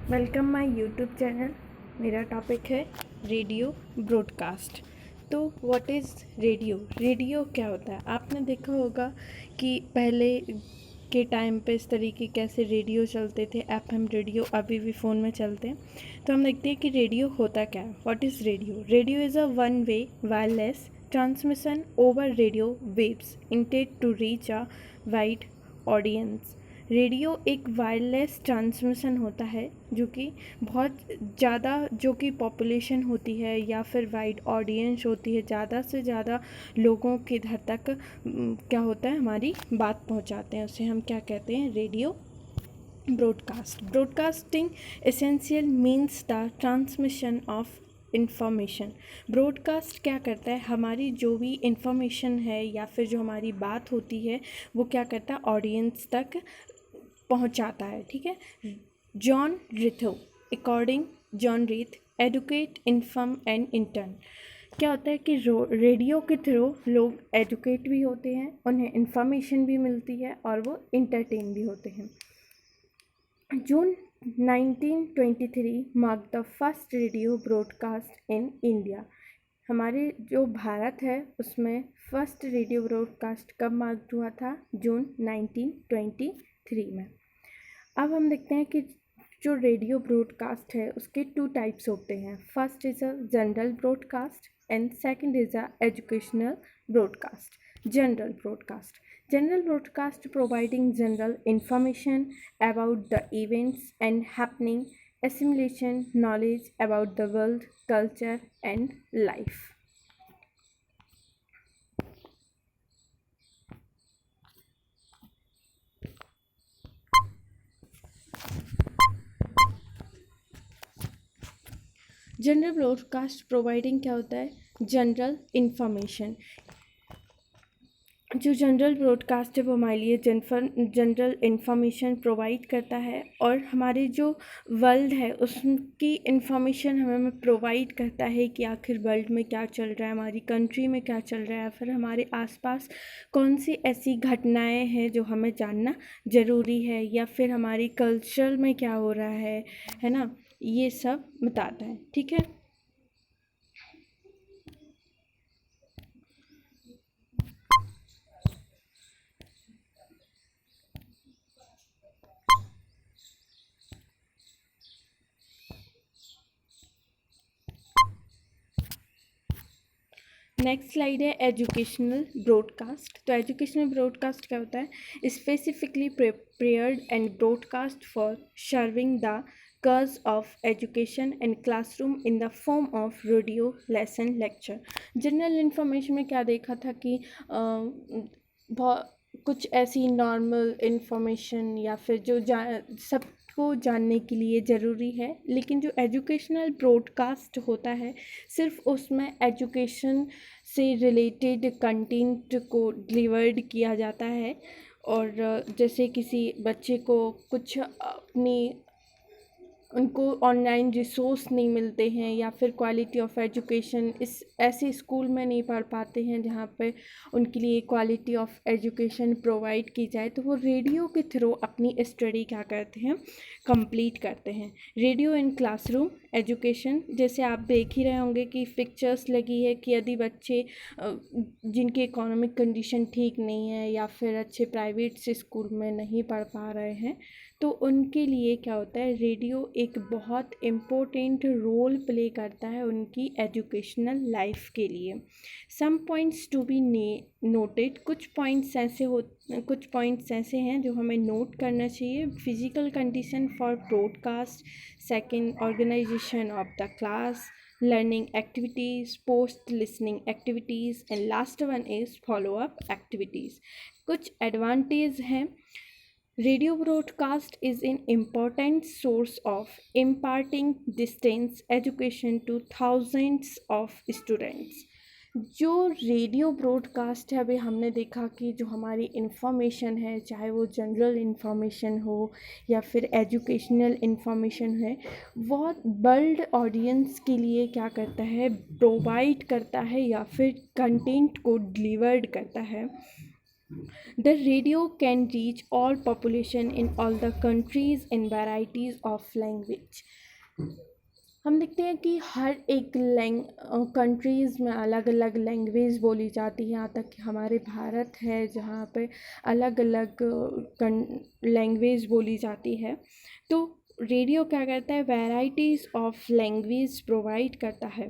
Welcome my YouTube channel. मेरा topic है radio broadcast. तो व्हाट इज़ रेडियो? रेडियो क्या होता है? आपने देखा होगा कि पहले के टाइम पे इस तरीके कैसे रेडियो चलते थे, एफएम रेडियो अभी भी फ़ोन में चलते हैं। तो हम देखते हैं कि रेडियो होता क्या है। What is radio? Radio is a one way wireless transmission over radio waves intended to reach a wide audience. Radio एक वायरलेस ट्रांसमिशन होता है जो कि बहुत ज़्यादा जो कि पॉपुलेशन होती है या फिर वाइड ऑडियंस होती है, ज़्यादा से ज़्यादा लोगों के घर तक क्या होता है, हमारी बात पहुंचाते हैं। उसे हम क्या कहते हैं? Radio broadcast. Broadcasting essential means the transmission of information. Broadcast क्या करता है? हमारी जो भी इंफॉर्मेशन है या फिर जो हमारी बात होती है वो क्या करता है? ऑडियंस तक पहुंचाता है। ठीक है। John Reith according John Reith educate inform and intern. क्या होता है कि रेडियो के थ्रू लोग एजुकेट भी होते हैं, उन्हें इंफॉर्मेशन भी मिलती है और वो इंटरटेन भी होते हैं। जून 1923 mark the first radio broadcast in India. हमारे जो भारत है उसमें फर्स्ट रेडियो ब्रॉडकास्ट कब मार्क हुआ था? जून 1923 में। अब हम देखते हैं कि जो रेडियो ब्रॉडकास्ट है उसके टू टाइप्स होते हैं। First is a general broadcast and second is a educational broadcast. General broadcast, general broadcast providing general information about the events and happening, assimilation knowledge about the world, culture and life. General broadcast providing क्या होता है? General information. जो general broadcast है वो हमारे लिए general information provide करता है और हमारे जो वर्ल्ड है उसकी इन्फॉर्मेशन हमें प्रोवाइड करता है कि आखिर वर्ल्ड में क्या चल रहा है, हमारी कंट्री में क्या चल रहा है, फिर हमारे आसपास कौन सी ऐसी घटनाएं हैं जो हमें जानना ज़रूरी है, या फिर हमारी कल्चर में क्या हो रहा है ना, ये सब बताता है। ठीक है। नेक्स्ट स्लाइड है एजुकेशनल ब्रॉडकास्ट। तो एजुकेशनल ब्रॉडकास्ट क्या होता है? Specifically prepared and broadcast for serving the cause of education and classroom in the form of radio lesson lecture। General information में क्या देखा था कि बहुत कुछ ऐसी नॉर्मल इन्फॉर्मेशन या फिर जो सबको जानने के लिए ज़रूरी है, लेकिन जो एजुकेशनल ब्रॉडकास्ट होता है सिर्फ उसमें एजुकेशन से रिलेटेड कंटेंट को डिलीवर्ड किया जाता है। और जैसे किसी बच्चे को कुछ अपनी उनको ऑनलाइन रिसोर्स नहीं मिलते हैं या फिर क्वालिटी ऑफ एजुकेशन इस ऐसे स्कूल में नहीं पढ़ पाते हैं जहाँ पे उनके लिए क्वालिटी ऑफ एजुकेशन प्रोवाइड की जाए, तो वो रेडियो के थ्रू अपनी स्टडी क्या करते हैं? कंप्लीट करते हैं। रेडियो इन क्लासरूम एजुकेशन, जैसे आप देख ही रहे होंगे कि पिक्चर्स लगी है कि यदि बच्चे जिनकी इकोनॉमिक कंडीशन ठीक नहीं है या फिर अच्छे प्राइवेट से स्कूल में नहीं पढ़ पा रहे हैं, तो उनके लिए क्या होता है? रेडियो एक बहुत इम्पोर्टेंट रोल प्ले करता है उनकी एजुकेशनल लाइफ के लिए। Some points to be noted, कुछ पॉइंट्स ऐसे हैं जो हमें नोट करना चाहिए। Physical condition for broadcast, second organisation of the class, learning activities, post listening activities, and last one is follow up activities। कुछ एडवांटेज हैं। Radio broadcast is an important source of imparting distance education two thousands of students. जो radio broadcast है, अभी हमने देखा कि जो हमारी इन्फॉर्मेशन है, चाहे वो जनरल इन्फॉर्मेशन हो या फिर एजुकेशनल इन्फॉर्मेशन है, वो वर्ल्ड ऑडियंस के लिए क्या करता है? प्रोवाइड करता है या फिर कंटेंट को डिलीवर्ड करता है। The radio can reach all population in all the countries in varieties of language. हम देखते हैं कि हर एक कंट्रीज़ में अलग अलग लैंग्वेज बोली जाती है, यहाँ तक कि हमारे भारत है जहाँ पे अलग अलग लैंग्वेज बोली जाती है। तो रेडियो क्या करता है, वैराइटीज़ ऑफ लैंग्वेज प्रोवाइड करता है।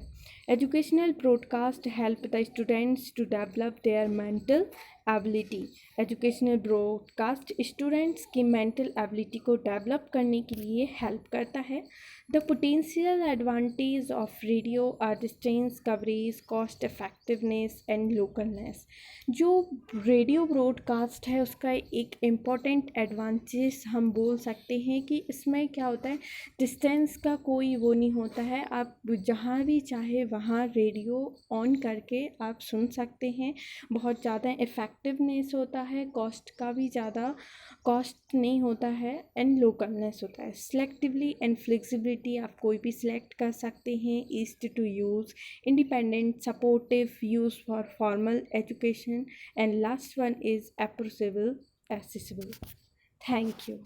Educational broadcast help the students to develop their mental ability. Educational broadcast students की मेंटल एबिलिटी को डेवलप करने के लिए हेल्प करता है। The potential advantage of radio are distance coverage, cost effectiveness and localness। जो रेडियो ब्रॉडकास्ट है उसका एक इम्पॉर्टेंट एडवांटेज हम बोल सकते हैं कि इसमें क्या होता है, डिस्टेंस का कोई वो नहीं होता है, आप जहाँ भी चाहे वहाँ रेडियो ऑन करके आप सुन सकते हैं। बहुत ज़्यादा इफ़ेक्टिवनेस होता है, कॉस्ट का भी ज़्यादा कॉस्ट नहीं होता है, एंड लोकलनेस होता है। सिलेक्टिवली एंड फ्लेक्सिबिलिटी, आप कोई भी सिलेक्ट कर सकते हैं। East to use, independent supportive use for formal education, and last one is approachable, accessible। Thank you.